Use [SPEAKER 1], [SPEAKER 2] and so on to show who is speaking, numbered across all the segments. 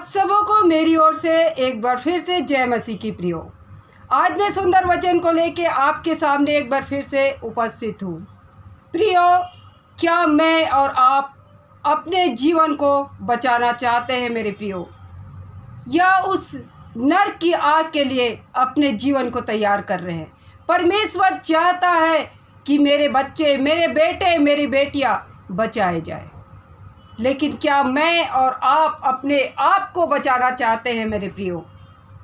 [SPEAKER 1] आप सबों को मेरी ओर से एक बार फिर से जय मसीह की प्रियो। आज मैं सुंदर वचन को लेके आपके सामने एक बार फिर से उपस्थित हूँ। प्रियो, क्या मैं और आप अपने जीवन को बचाना चाहते हैं मेरे प्रियो, या उस नरक की आग के लिए अपने जीवन को तैयार कर रहे हैं? परमेश्वर चाहता है कि मेरे बच्चे, मेरे बेटे, मेरी बेटियां बचाए जाए, लेकिन क्या मैं और आप अपने आप को बचाना चाहते हैं मेरे प्रियो?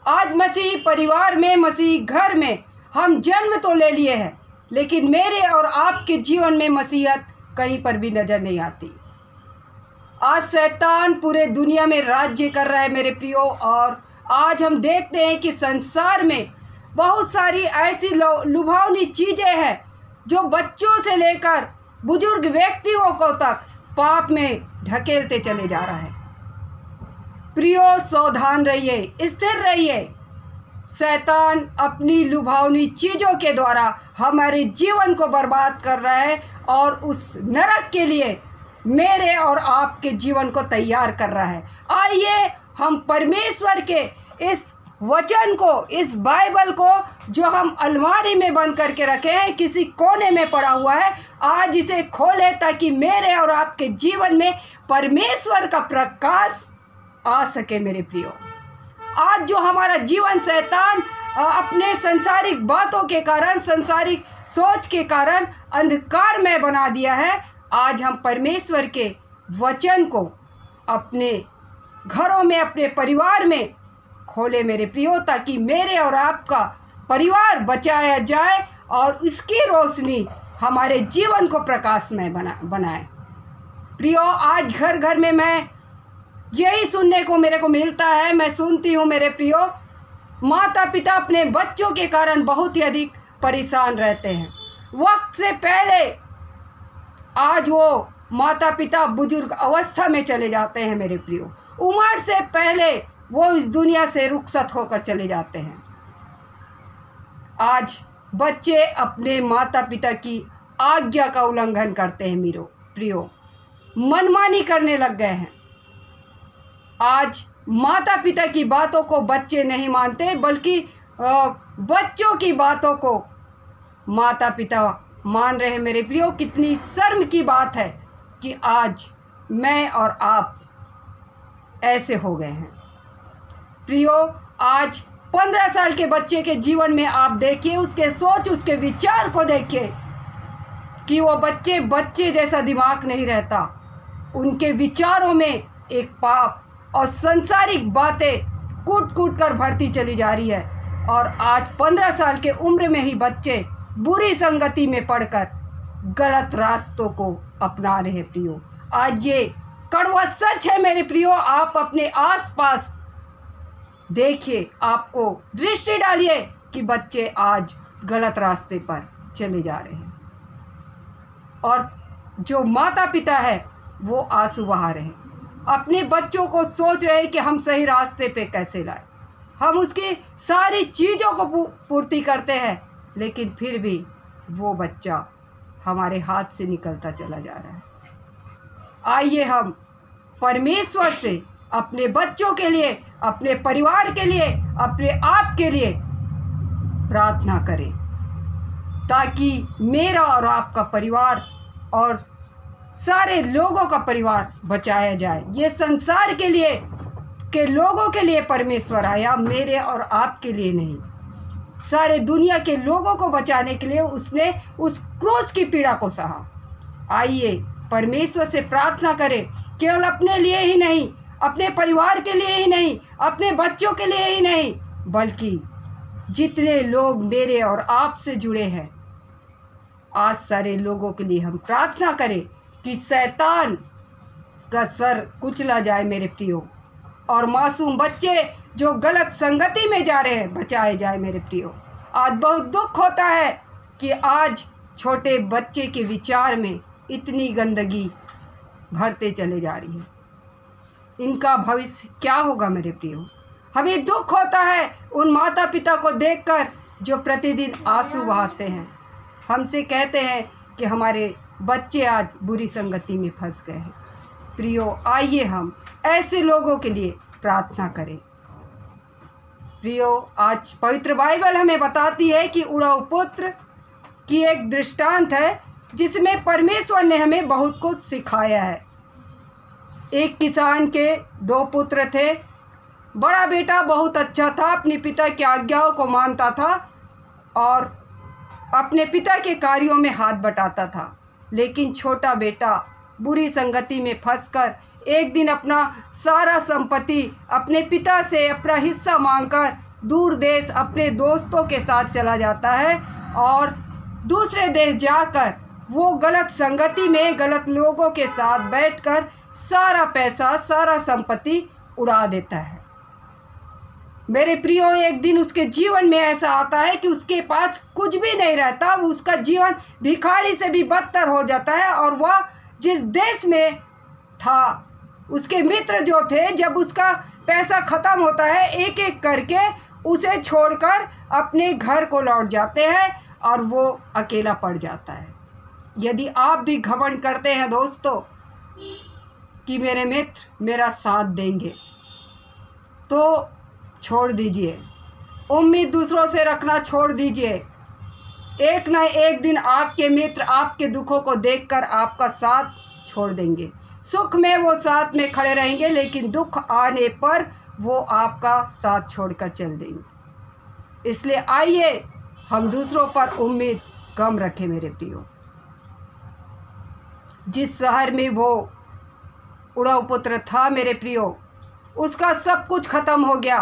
[SPEAKER 1] आज मसीह परिवार में, मसीह घर में हम जन्म तो ले लिए हैं, लेकिन मेरे और आपके जीवन में मसीहत कहीं पर भी नज़र नहीं आती। आज शैतान पूरे दुनिया में राज्य कर रहा है मेरे प्रियो, और आज हम देखते हैं कि संसार में बहुत सारी ऐसी लुभावनी चीज़ें हैं जो बच्चों से लेकर बुजुर्ग व्यक्तियों को तक पाप में ढकेलते चले जा रहा है। प्रियो, सावधान रहिए, स्थिर रहिए। शैतान अपनी लुभावनी चीज़ों के द्वारा हमारे जीवन को बर्बाद कर रहा है और उस नरक के लिए मेरे और आपके जीवन को तैयार कर रहा है। आइए हम परमेश्वर के इस वचन को, इस बाइबल को जो हम अलमारी में बंद करके रखे हैं, किसी कोने में पड़ा हुआ है, आज इसे खोले ताकि मेरे और आपके जीवन में परमेश्वर का प्रकाश आ सके मेरे प्रियो। आज जो हमारा जीवन शैतान अपने संसारिक बातों के कारण, संसारिक सोच के कारण अंधकार में बना दिया है, आज हम परमेश्वर के वचन को अपने घरों में, अपने परिवार में खोले मेरे प्रियो, ताकि मेरे और आपका परिवार बचाया जाए और इसकी रोशनी हमारे जीवन को प्रकाशमय बनाए। प्रियो, आज घर घर में मैं यही सुनने को मेरे को मिलता है, मैं सुनती हूँ मेरे प्रियो, माता पिता अपने बच्चों के कारण बहुत ही अधिक परेशान रहते हैं। वक्त से पहले आज वो माता पिता बुजुर्ग अवस्था में चले जाते हैं मेरे प्रियो, उम्र से पहले वो इस दुनिया से रुखसत होकर चले जाते हैं। आज बच्चे अपने माता पिता की आज्ञा का उल्लंघन करते हैं मेरे प्रियो, मनमानी करने लग गए हैं। आज माता पिता की बातों को बच्चे नहीं मानते, बल्कि बच्चों की बातों को माता पिता मान रहे हैं मेरे प्रियो। कितनी शर्म की बात है कि आज मैं और आप ऐसे हो गए हैं प्रियो। आज 15 साल के बच्चे के जीवन में आप देखिए, उसके सोच, उसके विचार को देखिए कि वो बच्चे जैसा दिमाग नहीं रहता। उनके विचारों में एक पाप और संसारिक बातें कूट कूट कर भरती चली जा रही है, और आज 15 साल के उम्र में ही बच्चे बुरी संगति में पड़कर गलत रास्तों को अपना रहे हैं प्रियो। आज ये कड़वा सच है मेरे प्रियो। आप अपने आसपास देखिए, आपको दृष्टि डालिए कि बच्चे आज गलत रास्ते पर चले जा रहे हैं, और जो माता पिता है वो आंसू बहा रहे हैं, अपने बच्चों को सोच रहे हैं कि हम सही रास्ते पे कैसे लाए। हम उसकी सारी चीज़ों को पूर्ति करते हैं, लेकिन फिर भी वो बच्चा हमारे हाथ से निकलता चला जा रहा है। आइए हम परमेश्वर से अपने बच्चों के लिए, अपने परिवार के लिए, अपने आप के लिए प्रार्थना करें, ताकि मेरा और आपका परिवार और सारे लोगों का परिवार बचाया जाए। ये संसार के लिए, के लोगों के लिए परमेश्वर आया, मेरे और आपके लिए नहीं। सारे दुनिया के लोगों को बचाने के लिए उसने उस क्रूस की पीड़ा को सहा। आइए परमेश्वर से प्रार्थना करें, केवल अपने लिए ही नहीं, अपने परिवार के लिए ही नहीं, अपने बच्चों के लिए ही नहीं, बल्कि जितने लोग मेरे और आपसे जुड़े हैं, आज सारे लोगों के लिए हम प्रार्थना करें कि शैतान का सर कुचला जाए मेरे प्रियो, और मासूम बच्चे जो गलत संगति में जा रहे हैं बचाए जाए मेरे प्रियो। आज बहुत दुख होता है कि आज छोटे बच्चे के विचार में इतनी गंदगी भरते चले जा रही है। इनका भविष्य क्या होगा मेरे प्रियो? हमें दुख होता है उन माता पिता को देखकर जो प्रतिदिन आंसू बहाते हैं, हमसे कहते हैं कि हमारे बच्चे आज बुरी संगति में फंस गए हैं। प्रियो, आइए हम ऐसे लोगों के लिए प्रार्थना करें। प्रियो, आज पवित्र बाइबल हमें बताती है कि उड़ाऊ पुत्र की एक दृष्टांत है जिसमें परमेश्वर ने हमें बहुत कुछ सिखाया है। एक किसान के 2 पुत्र थे। बड़ा बेटा बहुत अच्छा था, अपने पिता की आज्ञाओं को मानता था और अपने पिता के कार्यों में हाथ बटाता था। लेकिन छोटा बेटा बुरी संगति में फंसकर एक दिन अपना सारा संपत्ति अपने पिता से अपना हिस्सा मांगकर दूर देश अपने दोस्तों के साथ चला जाता है और दूसरे देश जाकर वो गलत संगति में गलत लोगों के साथ बैठकर सारा पैसा, सारा संपत्ति उड़ा देता है। मेरे प्रियो, एक दिन उसके जीवन में ऐसा आता है कि उसके पास कुछ भी नहीं रहता। उसका जीवन भिखारी से भी बदतर हो जाता है और वह जिस देश में था, उसके मित्र जो थे, जब उसका पैसा ख़त्म होता है एक एक करके उसे छोड़कर अपने घर को लौट जाते हैं और वो अकेला पड़ जाता है। यदि आप भी घमंड करते हैं दोस्तों कि मेरे मित्र मेरा साथ देंगे, तो छोड़ दीजिए। उम्मीद दूसरों से रखना छोड़ दीजिए। एक न एक दिन आपके मित्र आपके दुखों को देखकर आपका साथ छोड़ देंगे। सुख में वो साथ में खड़े रहेंगे, लेकिन दुख आने पर वो आपका साथ छोड़कर चल देंगे। इसलिए आइए हम दूसरों पर उम्मीद कम रखें। मेरे प्रियो, जिस शहर में वो उड़ाऊ पुत्र था मेरे प्रियो, उसका सब कुछ खत्म हो गया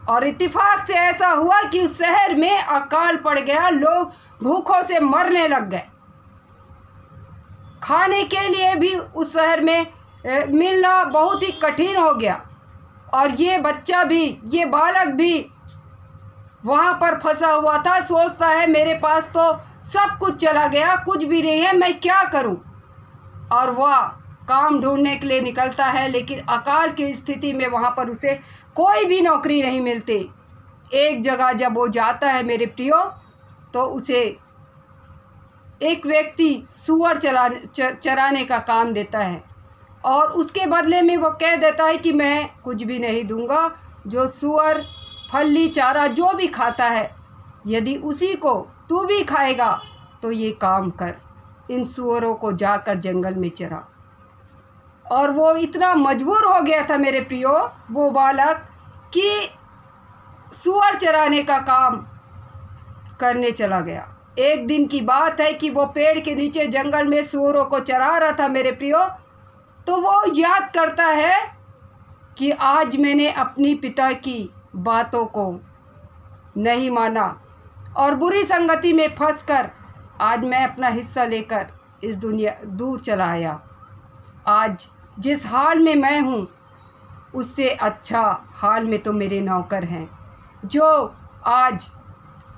[SPEAKER 1] और इत्तेफाक से ऐसा हुआ कि उस शहर में अकाल पड़ गया। लोग भूखों से मरने लग गए। खाने के लिए भी उस शहर में मिलना बहुत ही कठिन हो गया और ये बच्चा भी, ये बालक भी वहाँ पर फंसा हुआ था। सोचता है मेरे पास तो सब कुछ चला गया, कुछ भी नहीं है, मैं क्या करूँ। और वह काम ढूंढने के लिए निकलता है, लेकिन अकाल की स्थिति में वहाँ पर उसे कोई भी नौकरी नहीं मिलती। एक जगह जब वो जाता है मेरे प्रियो, तो उसे एक व्यक्ति सूअर चराने का काम देता है और उसके बदले में वो कह देता है कि मैं कुछ भी नहीं दूंगा। जो सूअर फली चारा जो भी खाता है, यदि उसी को तू भी खाएगा तो ये काम कर, इन सूअरों को जाकर जंगल में चरा। और वो इतना मजबूर हो गया था मेरे प्रियो, वो बालक, कि सूअर चराने का काम करने चला गया। एक दिन की बात है कि वो पेड़ के नीचे जंगल में सूअरों को चरा रहा था मेरे प्रियो। तो वो याद करता है कि आज मैंने अपनी पिता की बातों को नहीं माना और बुरी संगति में फंसकर आज मैं अपना हिस्सा लेकर इस दुनिया दूर चला आया। आज जिस हाल में मैं हूँ उससे अच्छा हाल में तो मेरे नौकर हैं, जो आज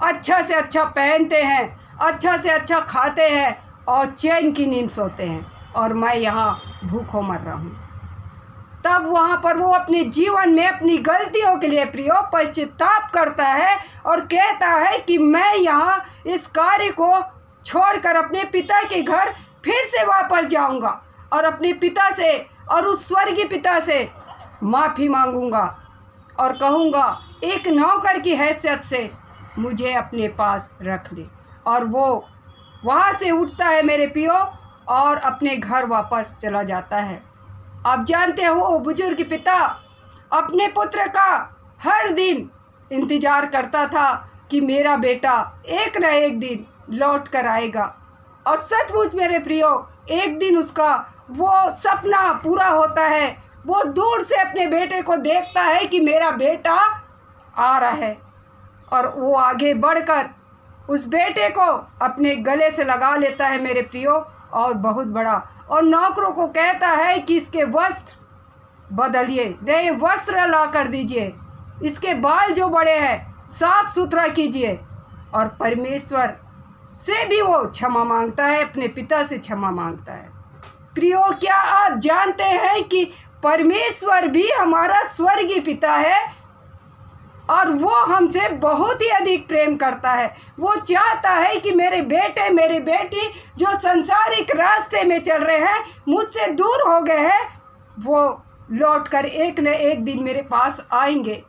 [SPEAKER 1] अच्छा से अच्छा पहनते हैं, अच्छा से अच्छा खाते हैं और चैन की नींद सोते हैं, और मैं यहाँ भूखों मर रहा हूँ। तब वहाँ पर वो अपने जीवन में अपनी गलतियों के लिए प्रियो पश्चाताप करता है और कहता है कि मैं यहाँ इस कार्य को छोड़कर अपने पिता के घर फिर से वापस जाऊँगा और अपने पिता से और उस स्वर्गीय पिता से माफ़ी मांगूंगा और कहूँगा एक नौकर की हैसियत से मुझे अपने पास रख ले। और वो वहाँ से उठता है मेरे पियो और अपने घर वापस चला जाता है। आप जानते हो वो बुजुर्ग पिता अपने पुत्र का हर दिन इंतज़ार करता था कि मेरा बेटा एक न एक दिन लौट कर आएगा। और सचमुच मेरे प्रियो, एक दिन उसका वो सपना पूरा होता है। वो दूर से अपने बेटे को देखता है कि मेरा बेटा आ रहा है, और वो आगे बढ़कर उस बेटे को अपने गले से लगा लेता है मेरे प्रियो, और बहुत बड़ा, और नौकरों को कहता है कि इसके वस्त्र बदलिए, नए वस्त्र ला कर दीजिए, इसके बाल जो बड़े हैं साफ सुथरा कीजिए। और परमेश्वर से भी वो क्षमा मांगता है, अपने पिता से क्षमा मांगता है। प्रियो, क्या आप जानते हैं कि परमेश्वर भी हमारा स्वर्गीय पिता है और वो हमसे बहुत ही अधिक प्रेम करता है। वो चाहता है कि मेरे बेटे मेरी बेटी जो संसारिक रास्ते में चल रहे हैं, मुझसे दूर हो गए हैं, वो लौटकर एक न एक दिन मेरे पास आएंगे।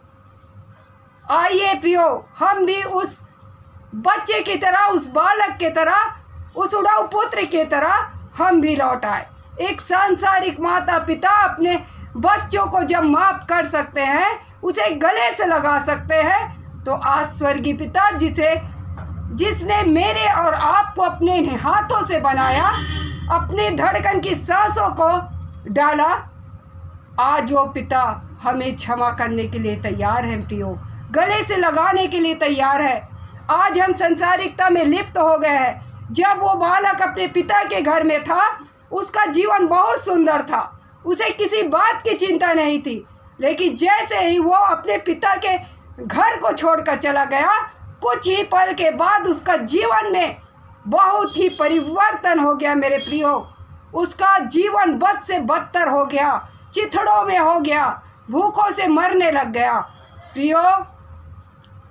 [SPEAKER 1] आइए प्रियो, हम भी उस बच्चे की तरह, उस बालक की तरह, उस उड़ाऊ पुत्र की तरह हम भी लौट आए। एक सांसारिक माता पिता अपने बच्चों को जब माफ कर सकते हैं, उसे गले से लगा सकते हैं, तो आज स्वर्गीय पिता जिसने मेरे और आपको अपने हाथों से बनाया, अपने धड़कन की सांसों को डाला, आज वो पिता हमें क्षमा करने के लिए तैयार है प्रियो, गले से लगाने के लिए तैयार है। आज हम संसारिकता में लिप्त हो गए हैं। जब वो बालक अपने पिता के घर में था, उसका जीवन बहुत सुंदर था, उसे किसी बात की चिंता नहीं थी। लेकिन जैसे ही वो अपने पिता के घर को छोड़कर चला गया, कुछ ही पल के बाद उसका जीवन में बहुत ही परिवर्तन हो गया मेरे प्रियो। उसका जीवन बद से बदतर हो गया, चिथड़ों में हो गया, भूखों से मरने लग गया। प्रियो,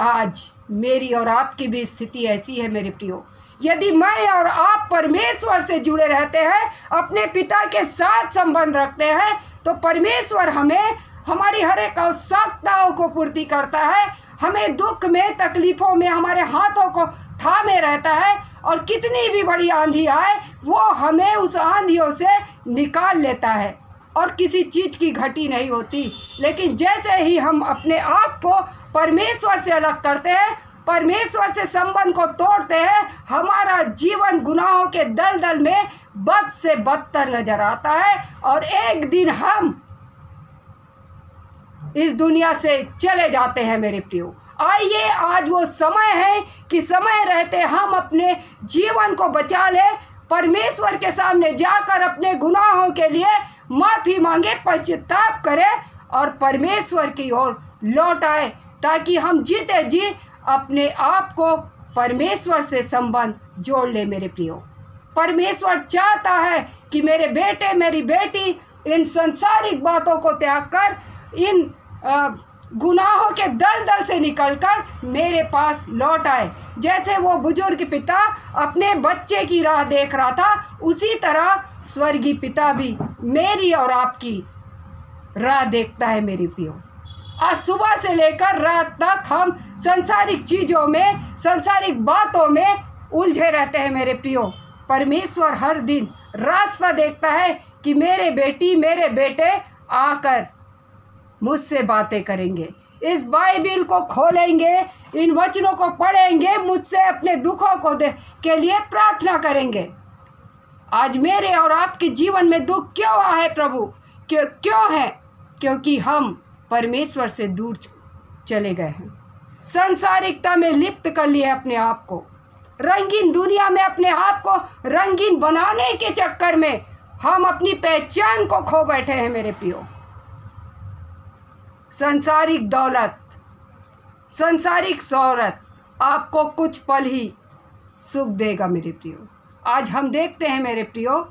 [SPEAKER 1] आज मेरी और आपकी भी स्थिति ऐसी है मेरे प्रियो। यदि मैं और आप परमेश्वर से जुड़े रहते हैं, अपने पिता के साथ संबंध रखते हैं, तो परमेश्वर हमें हमारी हर एक आवश्यकताओं को पूर्ति करता है, हमें दुख में, तकलीफ़ों में हमारे हाथों को थामे रहता है, और कितनी भी बड़ी आंधी आए वो हमें उस आंधियों से निकाल लेता है, और किसी चीज़ की घटी नहीं होती। लेकिन जैसे ही हम अपने आप को परमेश्वर से अलग करते हैं, परमेश्वर से संबंध को तोड़ते हैं, हमारा जीवन गुनाहों के दलदल में बद से बदतर नजर आता है, और एक दिन हम इस दुनिया से चले जाते हैं मेरे प्रियो। आइए, आज वो समय है कि समय रहते हम अपने जीवन को बचा ले, परमेश्वर के सामने जाकर अपने गुनाहों के लिए माफ़ी मांगे, पश्चाताप करें और परमेश्वर की ओर लौट आए, ताकि हम जीते जी अपने आप को परमेश्वर से संबंध जोड़ ले मेरे प्रियो। परमेश्वर चाहता है कि मेरे बेटे, मेरी बेटी इन संसारिक बातों को त्याग कर, इन गुनाहों के दलदल से निकलकर मेरे पास लौट आए। जैसे वो बुजुर्ग पिता अपने बच्चे की राह देख रहा था, उसी तरह स्वर्गीय पिता भी मेरी और आपकी राह देखता है मेरी प्रियो। आज सुबह से लेकर रात तक हम संसारिक चीज़ों में, संसारिक बातों में उलझे रहते हैं मेरे प्रियो। परमेश्वर हर दिन रास्ता देखता है कि मेरे बेटी, मेरे बेटे आकर मुझसे बातें करेंगे, इस बाइबिल को खोलेंगे, इन वचनों को पढ़ेंगे, मुझसे अपने दुखों को के लिए प्रार्थना करेंगे। आज मेरे और आपके जीवन में दुख क्यों है प्रभु? क्यों है? क्योंकि हम परमेश्वर से दूर चले गए हैं, संसारिकता में लिप्त कर लिए अपने आप को, रंगीन दुनिया में अपने आप को रंगीन बनाने के चक्कर में हम अपनी पहचान को खो बैठे हैं मेरे प्रियो। संसारिक दौलत, संसारिक शोहरत आपको कुछ पल ही सुख देगा मेरे प्रियो। आज हम देखते हैं मेरे प्रियो,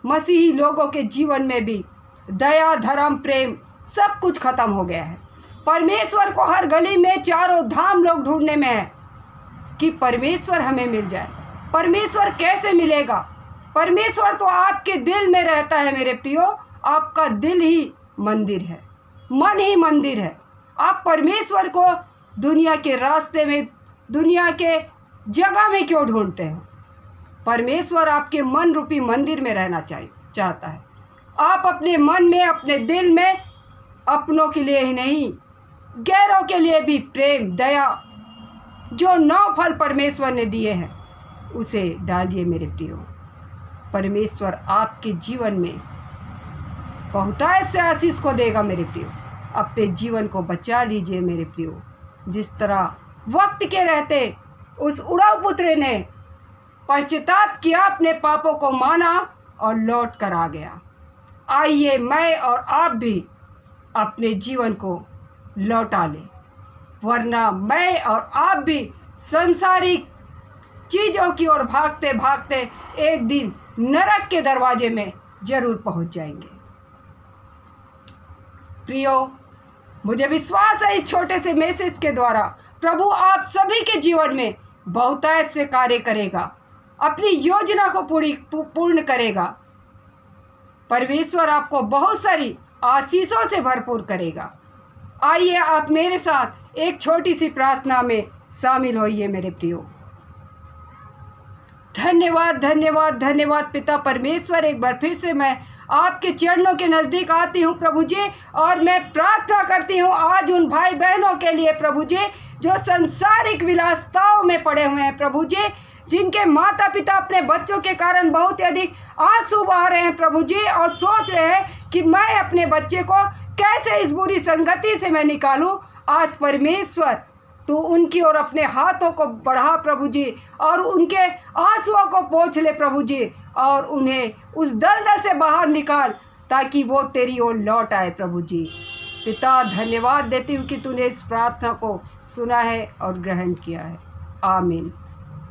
[SPEAKER 1] मसीही लोगों के जीवन में भी दया, धर्म, प्रेम सब कुछ खत्म हो गया है। परमेश्वर को हर गली में, चारों धाम लोग ढूंढने में है कि परमेश्वर हमें मिल जाए। परमेश्वर कैसे मिलेगा? परमेश्वर तो आपके दिल में रहता है मेरे प्रियो। आपका दिल ही मंदिर है, मन ही मंदिर है। आप परमेश्वर को दुनिया के रास्ते में, दुनिया के जगह में क्यों ढूंढते हैं? परमेश्वर आपके मन रूपी मंदिर में रहना चाहता है। आप अपने मन में, अपने दिल में अपनों के लिए ही नहीं, गैरों के लिए भी प्रेम, दया, जो 9 फल परमेश्वर ने दिए हैं, उसे डालिए मेरे प्रियो। परमेश्वर आपके जीवन में बहुतायत से आशीष को देगा मेरे प्रियो। अपने जीवन को बचा लीजिए मेरे प्रियो। जिस तरह वक्त के रहते उस उड़ाऊ पुत्र ने पश्चाताप किया, अपने पापों को माना और लौट कर आ गया। आइए, मैं और आप भी अपने जीवन को लौटा लें, वरना मैं और आप भी सांसारिक चीज़ों की ओर भागते भागते एक दिन नरक के दरवाजे में जरूर पहुंच जाएंगे। प्रियो, मुझे विश्वास है इस छोटे से मैसेज के द्वारा प्रभु आप सभी के जीवन में बहुतायत से कार्य करेगा, अपनी योजना को पूर्ण करेगा। परमेश्वर आपको बहुत सारी आशीषों से भरपूर करेगा। आइए आप मेरे साथ एक छोटी सी प्रार्थना में शामिल होइए मेरे प्रियो। धन्यवाद धन्यवाद धन्यवाद पिता परमेश्वर, एक बार फिर से मैं आपके चरणों के नज़दीक आती हूँ प्रभु जी, और मैं प्रार्थना करती हूँ आज उन भाई बहनों के लिए प्रभु जी जो संसारिक विलासिताओं में पड़े हुए हैं प्रभु जी, जिनके माता पिता अपने बच्चों के कारण बहुत ही अधिक आंसू बहा रहे हैं प्रभु जी, और सोच रहे हैं कि मैं अपने बच्चे को कैसे इस बुरी संगति से मैं निकालूं। आज परमेश्वर तू उनकी ओर अपने हाथों को बढ़ा प्रभु जी, और उनके आंसुओं को पोंछ ले प्रभु जी, और उन्हें उस दलदल से बाहर निकाल ताकि वो तेरी ओर लौट आए प्रभु जी। पिता धन्यवाद देती हूँ कि तूने इस प्रार्थना को सुना है और ग्रहण किया है। आमीन।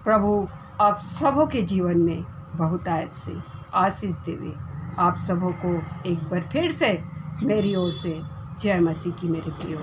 [SPEAKER 1] प्रभु आप सबों के जीवन में बहुतायत से आशीष देवे। आप सबों को एक बार फिर से मेरी ओर से जय मसीह की मेरे प्रियो।